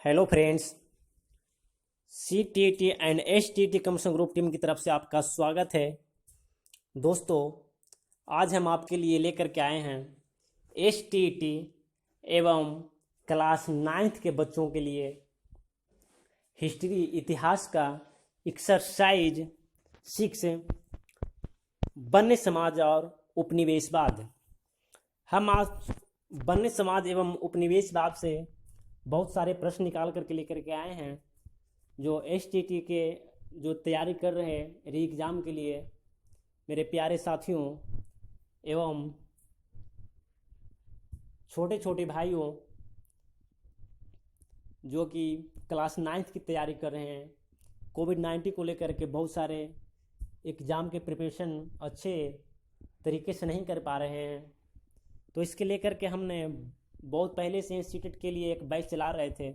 Hello friends, CTT and STT commission group team की तरफ से आपका स्वागत है। दोस्तों, आज हम आपके लिए लेकर के आए हैं STT एवं क्लास 9th के बच्चों के लिए हिस्ट्री इतिहास का एक्सरसाइज 6 वन्य समाज और उपनिवेशवाद। हम आज वन्य समाज एवं उपनिवेशवाद से बहुत सारे प्रश्न निकाल करके लेकर के आए हैं जो STT के जो तैयारी कर रहे हैं री एग्ज़ाम के लिए मेरे प्यारे साथियों एवं छोटे छोटे भाइयों जो कि क्लास 9th की तैयारी कर रहे हैं। कोविड-19 को लेकर के बहुत सारे एग्ज़ाम के प्रिपरेशन अच्छे तरीके से नहीं कर पा रहे हैं, तो इसके लेकर के हमने बहुत पहले से सीटेट के लिए एक बैच चला रहे थे।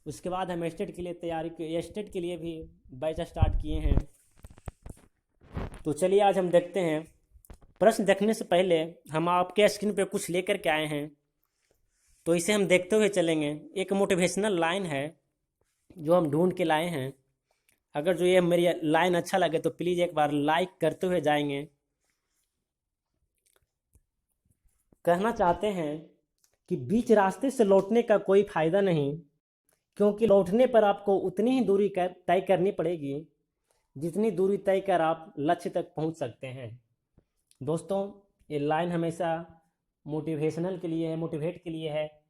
उसके बाद हम स्टेट के लिए तैयारी स्टेट के लिए भी बैच स्टार्ट किए हैं। तो चलिए आज हम देखते हैं। प्रश्न देखने से पहले हम आपके स्क्रीन पे कुछ लेकर के आए हैं, तो इसे हम देखते हुए चलेंगे। एक मोटिवेशनल लाइन है जो हम ढूंढ के लाए हैं। अगर जो ये मेरी लाइन अच्छा लगे तो प्लीज़ एक बार लाइक करते हुए जाएंगे। कहना चाहते हैं कि बीच रास्ते से लौटने का कोई फ़ायदा नहीं, क्योंकि लौटने पर आपको उतनी ही दूरी तय करनी पड़ेगी जितनी दूरी तय कर आप लक्ष्य तक पहुंच सकते हैं। दोस्तों, ये लाइन हमेशा मोटिवेशनल के लिए है, मोटिवेट के लिए है,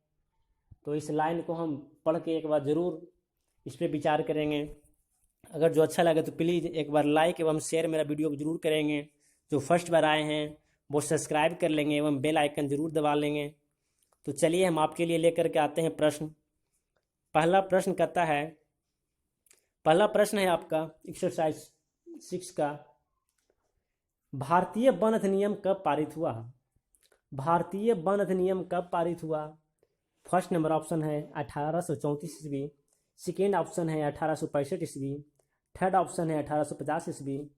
तो इस लाइन को हम पढ़ के एक बार ज़रूर इस पर विचार करेंगे। अगर जो अच्छा लगे तो प्लीज़ एक बार लाइक एवं शेयर मेरा वीडियो को ज़रूर करेंगे। जो फर्स्ट बार आए हैं वो सब्सक्राइब कर लेंगे एवं बेल आइकन ज़रूर दबा लेंगे। तो चलिए हम आपके लिए लेकर के आते हैं प्रश्न। पहला प्रश्न है आपका एक्सरसाइज 6 का, भारतीय वन अधिनियम कब पारित हुआ? भारतीय वन अधिनियम कब पारित हुआ? फर्स्ट नंबर ऑप्शन है 1834 ईस्वी, सेकेंड ऑप्शन है 1865 ईस्वी, थर्ड ऑप्शन है 1850 ईस्वी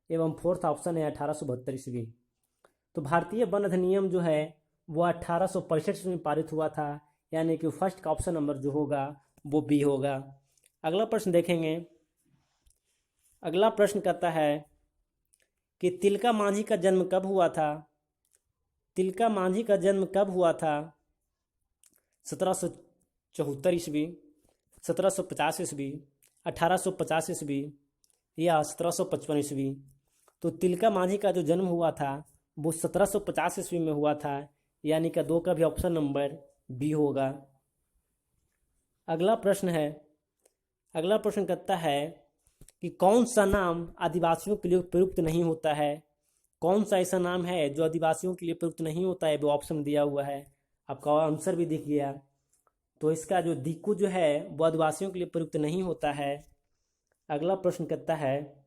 एवं फोर्थ ऑप्शन है 1872 ईस्वी। तो भारतीय वन अधिनियम जो है वो 1865 में पारित हुआ था, यानी कि फर्स्ट का ऑप्शन नंबर जो होगा वो बी होगा। अगला प्रश्न देखेंगे। अगला प्रश्न कहता है कि तिलका मांझी का जन्म कब हुआ था? तिलका मांझी का जन्म कब हुआ था? 1774 ईस्वी, 1750 ईस्वी, 1850 ईस्वी या 1755 ईस्वी। तो तिलका मांझी का जो जन्म हुआ था वो 1750 ईस्वी में हुआ था, यानी कि 2 का भी ऑप्शन नंबर बी होगा। अगला प्रश्न कहता है कि कौन सा नाम आदिवासियों के लिए प्रयुक्त नहीं होता है? कौन सा ऐसा नाम है जो आदिवासियों के लिए प्रयुक्त नहीं होता है? वो ऑप्शन दिया हुआ है, आपका आंसर भी दिख गया। तो इसका जो दिक्कू जो है वो आदिवासियों के लिए प्रयुक्त नहीं होता है। अगला प्रश्न कहता है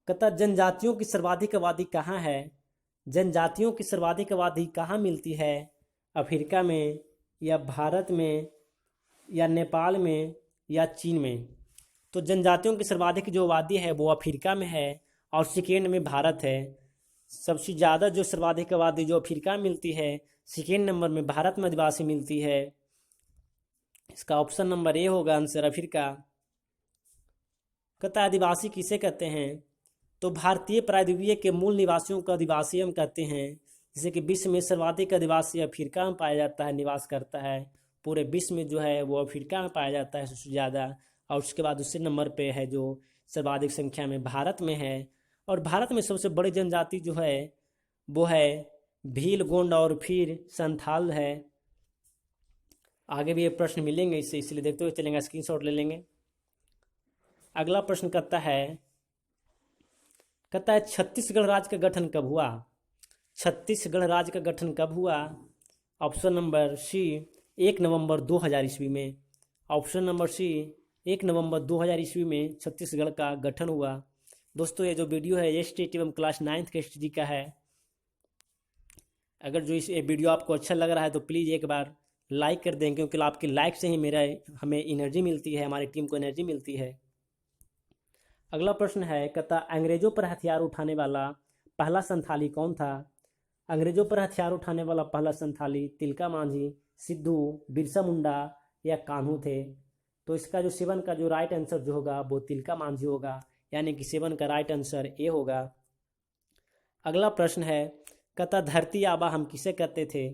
जनजातियों की सर्वाधिक आबादी कहाँ है? जनजातियों की सर्वाधिक आबादी कहाँ मिलती है? अफ्रीका में या भारत में या नेपाल में या चीन में? तो जनजातियों की सर्वाधिक जो आबादी है वो अफ्रीका में है और सेकेंड में भारत है। सबसे ज़्यादा जो सर्वाधिक आबादी जो अफ्रीका में मिलती है, सेकेंड नंबर में भारत में आदिवासी मिलती है। इसका ऑप्शन नंबर ए होगा आंसर, अफ्रीका। कहता आदिवासी किसे कहते हैं? तो भारतीय प्रायद्वीपीय के मूल निवासियों को आदिवासी हम कहते हैं। जैसे कि विश्व में सर्वाधिक आदिवासी अफ्रीका में पाया जाता है, निवास करता है। पूरे विश्व में जो है वो अफ्रीका में पाया जाता है सबसे ज़्यादा, और उसके बाद दूसरे नंबर पे है जो सर्वाधिक संख्या में भारत में है। और भारत में सबसे बड़ी जनजाति जो है वो है भील, गोंड और फिर संथाल है। आगे भी ये प्रश्न मिलेंगे इससे, इसलिए देखते हुए चलेंगे, स्क्रीनशॉट ले लेंगे। अगला प्रश्न कहता है छत्तीसगढ़ राज्य का गठन कब हुआ? छत्तीसगढ़ राज्य का गठन कब हुआ? ऑप्शन नंबर सी 1 नवंबर 2000 ईस्वी में। ऑप्शन नंबर सी 1 नवंबर 2000 ईस्वी में छत्तीसगढ़ का गठन हुआ। दोस्तों, ये जो वीडियो है STT एवं क्लास 9th के STT का है। अगर जो ये वीडियो आपको अच्छा लग रहा है तो प्लीज़ एक बार लाइक कर दें, क्योंकि आपकी लाइक से ही हमें एनर्जी मिलती है, हमारी टीम को एनर्जी मिलती है। अगला प्रश्न है अंग्रेजों पर हथियार उठाने वाला पहला संथाली कौन था? अंग्रेजों पर हथियार उठाने वाला पहला संथाली तिलका मांझी, सिद्धू, बिरसा मुंडा या कान्हू थे। तो इसका जो 7 का जो राइट आंसर जो होगा वो तिलका मांझी होगा, यानी कि 7 का राइट आंसर ए होगा। अगला प्रश्न है, कहता धरती आबा हम किसे कहते थे?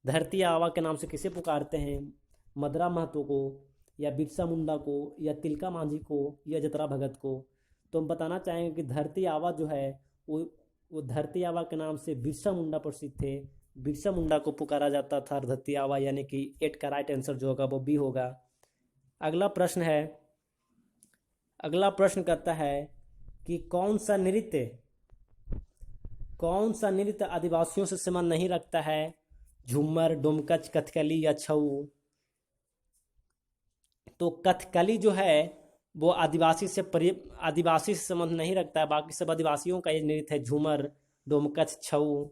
धरती आबा के नाम से किसे पुकारते हैं? मदरा महतो को, या बिरसा मुंडा को, या तिलका मांझी को, या जतरा भगत को? तो हम बताना चाहेंगे कि धरती आबा जो है वो धरती आबा के नाम से बिरसा मुंडा प्रसिद्ध थे। बिरसा मुंडा को पुकारा जाता था धरती आबा, यानी कि 8 का राइट आंसर जो होगा वो बी होगा। अगला प्रश्न कहता है कि कौन सा नृत्य आदिवासियों से संबंध नहीं रखता है? झूमर, डोमकच, कथकली या छऊ? तो कथकली जो है वो आदिवासी से संबंध नहीं रखता है, बाकी सब आदिवासियों का ये नृत्य है, झूमर, डोमकच, छऊ।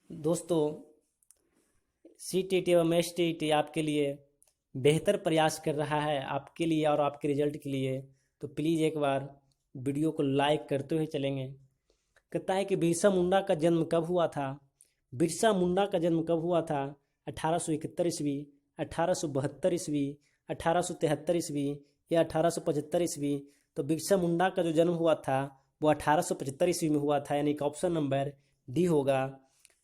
दोस्तों, CTET एवं STET आपके लिए बेहतर प्रयास कर रहा है, आपके लिए और आपके रिजल्ट के लिए। तो प्लीज़ एक बार वीडियो को लाइक करते हुए चलेंगे। कहता है कि बिरसा मुंडा का जन्म कब हुआ था? बिरसा मुंडा का जन्म कब हुआ था? 1871 ईस्वी, 1872 ईस्वी, 1873 ईस्वी या 1875 ईस्वी? तो बिरसा मुंडा का जो जन्म हुआ था वो 1875 ईस्वी में हुआ था, यानी कि ऑप्शन नंबर डी होगा।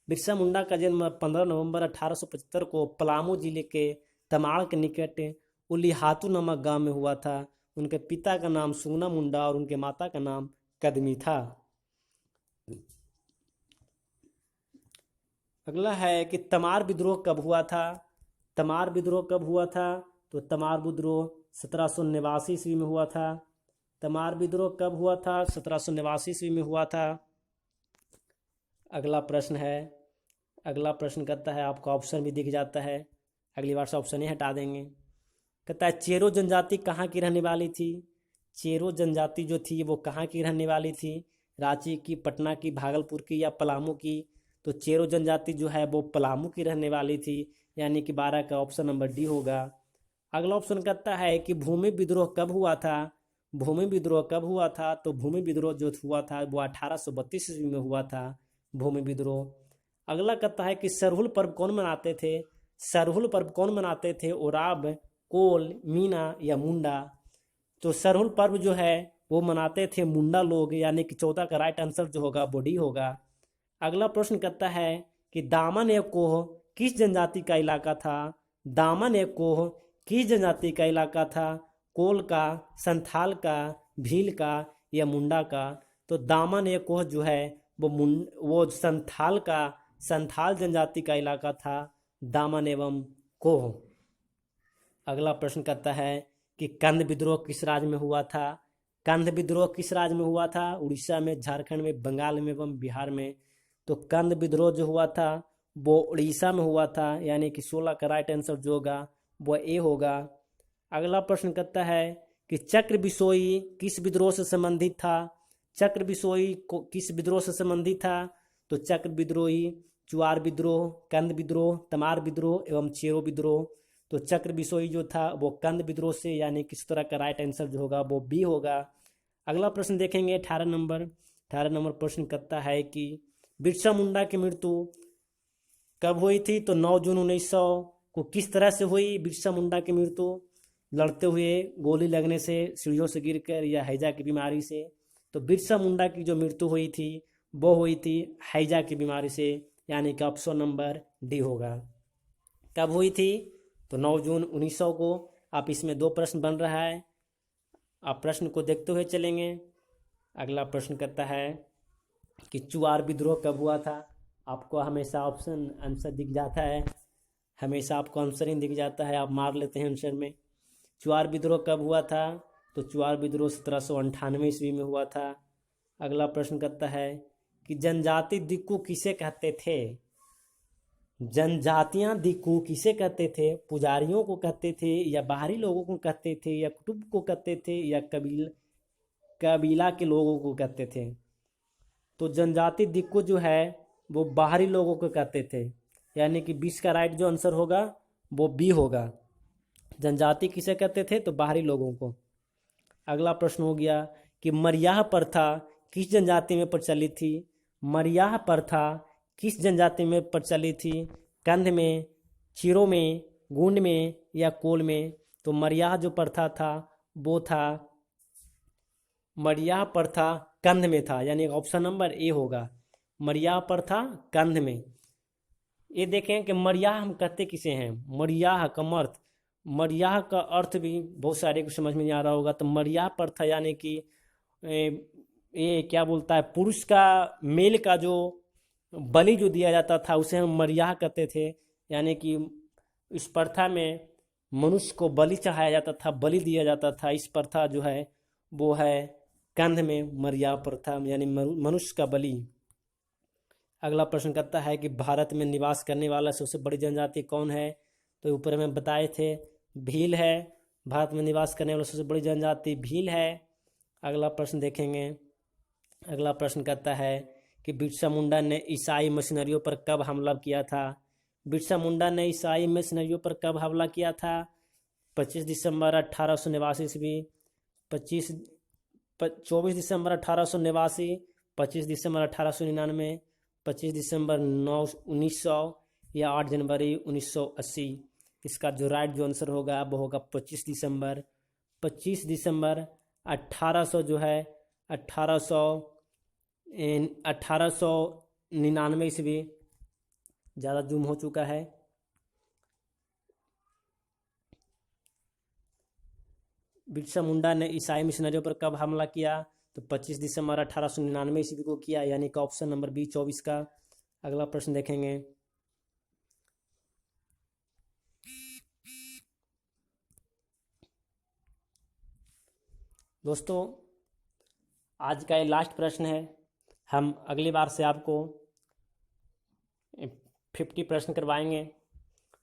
बिरसा मुंडा का जन्म 15 नवंबर 1875 को पलामू जिले के तमाड़ के निकट उलीहातू नामक गांव में हुआ था। उनके पिता का नाम सुगना मुंडा और उनके माता का नाम कदमी था। अगला है कि तमार विद्रोह कब हुआ था? तमार विद्रोह कब हुआ था? तो तमार विद्रोह 1789 ईस्वी में हुआ था। तमार विद्रोह कब हुआ था? 1789 ईस्वी में हुआ था। अगला प्रश्न कहता है, आपको ऑप्शन भी दिख जाता है, अगली बार से ऑप्शन ही हटा देंगे। कहता है चेरो जनजाति कहाँ की रहने वाली थी? चेरो जनजाति जो थी वो कहाँ की रहने वाली थी? रांची की, पटना की, भागलपुर की या पलामू की? तो चेरो जनजाति जो है वो पलामू की रहने वाली थी, यानी कि 12 का ऑप्शन नंबर डी होगा। अगला ऑप्शन कहता है कि भूमि विद्रोह कब हुआ था? भूमि विद्रोह कब हुआ था? तो भूमि विद्रोह जो हुआ था वो 1832 ईस्वी में हुआ था, भूमि विद्रोह। अगला कहता है कि सरहुल पर्व कौन मनाते थे? सरहुल पर्व कौन मनाते थे? ओराव, कोल, मीना या मुंडा? तो सरहुल पर्व जो है वो मनाते थे मुंडा लोग, यानी कि 14 का राइट आंसर जो होगा वो डी होगा। अगला प्रश्न कहता है कि दामन ए कोह किस जनजाति का इलाका था? दामन ए कोह किस जनजाति का इलाका था? कोल का, संथाल का, भील का या मुंडा का? तो दामन ए कोह जो है वो संथाल जनजाति का इलाका था, दामन एवं कोह। अगला प्रश्न कहता है कि कंद विद्रोह किस राज्य में हुआ था? कंद विद्रोह किस राज्य में हुआ था? उड़ीसा में, झारखंड में, बंगाल में एवं बिहार में? तो कंद विद्रोह जो हुआ था वो उड़ीसा में हुआ था, यानी कि 16 का राइट आंसर जो होगा वो ए होगा। अगला प्रश्न कहता है कि चक्र बिसोई किस विद्रोह से संबंधित था? चक्र बिसोई किस विद्रोह से संबंधित था? तो चक्र विद्रोही, चुआर विद्रोह, कंद विद्रोह, तमार विद्रोह एवं चेरो विद्रोह? तो चक्र बिसोई जो था वो कंद विद्रोह से, यानी किस तरह का राइट आंसर जो होगा वो बी होगा। अगला प्रश्न देखेंगे 18 नंबर प्रश्न कहता है कि बिरसा मुंडा की मृत्यु कब हुई थी? तो 9 जून 1900 को किस तरह से हुई बिरसा मुंडा की मृत्यु? लड़ते हुए, गोली लगने से, सीढ़ियों से गिरकर या हैजा की बीमारी से? तो बिरसा मुंडा की जो मृत्यु हुई थी वो हुई थी हैजा की बीमारी से, यानी कि ऑप्शन नंबर डी होगा। कब हुई थी? तो 9 जून 1900 को। आप इसमें 2 प्रश्न बन रहा है, आप प्रश्न को देखते हुए चलेंगे। अगला प्रश्न कहता है कि चुआर विद्रोह कब हुआ था? आपको हमेशा ऑप्शन आंसर दिख जाता है, हमेशा आपको आंसर ही दिख जाता है, आप मार लेते हैं आंसर में। चुआर विद्रोह कब हुआ था? तो चुआर विद्रोह 1798 ईस्वी में हुआ था। अगला प्रश्न कहता है कि जनजाति दिक्कू किसे कहते थे? जनजातियां दिक्कू किसे कहते थे? पुजारियों को कहते थे, या बाहरी लोगों को कहते थे, या कुटुंब को कहते थे, या कबीला के लोगों को कहते थे? तो जनजाति दिक्कू जो है वो बाहरी लोगों को कहते थे, यानी कि 20 का राइट जो आंसर होगा वो बी होगा। जनजाति किसे कहते थे? तो बाहरी लोगों को। अगला प्रश्न हो गया कि मरियाह प्रथा किस जनजाति में प्रचलित थी? मरियाह प्रथा किस जनजाति में प्रचलित थी? कंध में, चीरों में, गुंड में या कोल में। तो मरियाह जो प्रथा था वो था, मरियाह प्रथा कंध में था, यानी ऑप्शन नंबर ए होगा, मरियाह प्रथा कंध में। ये देखें कि मरियाह हम कहते किसे हैं, मरियाह का अर्थ, मरियाह का अर्थ भी बहुत सारे को समझ में नहीं आ रहा होगा। तो मरियाह प्रथा यानी कि ये क्या बोलता है, पुरुष का, मेल का जो बलि जो दिया जाता था उसे हम मरियाह कहते थे। यानी कि इस प्रथा में मनुष्य को बलि चढ़ाया जाता था, बलि दिया जाता था। इस प्रथा जो है वो है कंध में मरियाह प्रथा, यानी मनुष्य का बलि। अगला प्रश्न कहता है कि भारत में निवास करने वाला सबसे बड़ी जनजाति कौन है। तो ऊपर में बताए थे भील है, भारत में निवास करने वाला सबसे बड़ी जनजाति भील है। अगला प्रश्न देखेंगे। अगला प्रश्न कहता है कि बिरसा मुंडा ने ईसाई मिशनरियों पर कब हमला किया था। बिरसा मुंडा ने ईसाई मिशनरियों पर कब हमला किया था। 25 दिसंबर 1889 ईस्वी, 24 दिसंबर 1889, 25 दिसंबर 1899, 25 दिसंबर 1900 या 8 जनवरी 1980। इसका जो राइट जो आंसर होगा वो होगा 25 दिसंबर। 25 दिसंबर 1800 जो है 1899 ईस्वी। ज़्यादा जूम हो चुका है। बिरसा मुंडा ने ईसाई मिशनरियों पर कब हमला किया। तो 25 दिसंबर 1899 ईस्वी को किया, यानी कि ऑप्शन नंबर बी 24 का। अगला प्रश्न देखेंगे। दोस्तों आज का ये लास्ट प्रश्न है। हम अगली बार से आपको 50 प्रश्न करवाएंगे।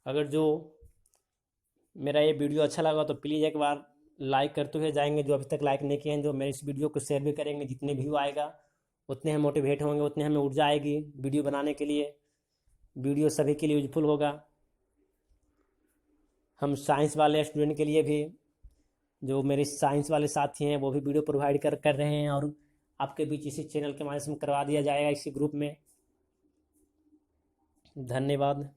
अगर जो मेरा ये वीडियो अच्छा लगा तो प्लीज़ एक बार लाइक करते हुए जाएंगे, जो अभी तक लाइक नहीं किए हैं। जो मेरे इस वीडियो को शेयर भी करेंगे, जितने व्यू आएगा उतने हम मोटिवेट होंगे, उतने हमें ऊर्जा आएगी वीडियो बनाने के लिए। वीडियो सभी के लिए यूजफुल होगा। हम साइंस वाले स्टूडेंट के लिए भी, जो मेरे साइंस वाले साथी हैं वो भी वीडियो प्रोवाइड कर रहे हैं, और आपके बीच इसी चैनल के माध्यम से करवा दिया जाएगा इसी ग्रुप में। धन्यवाद।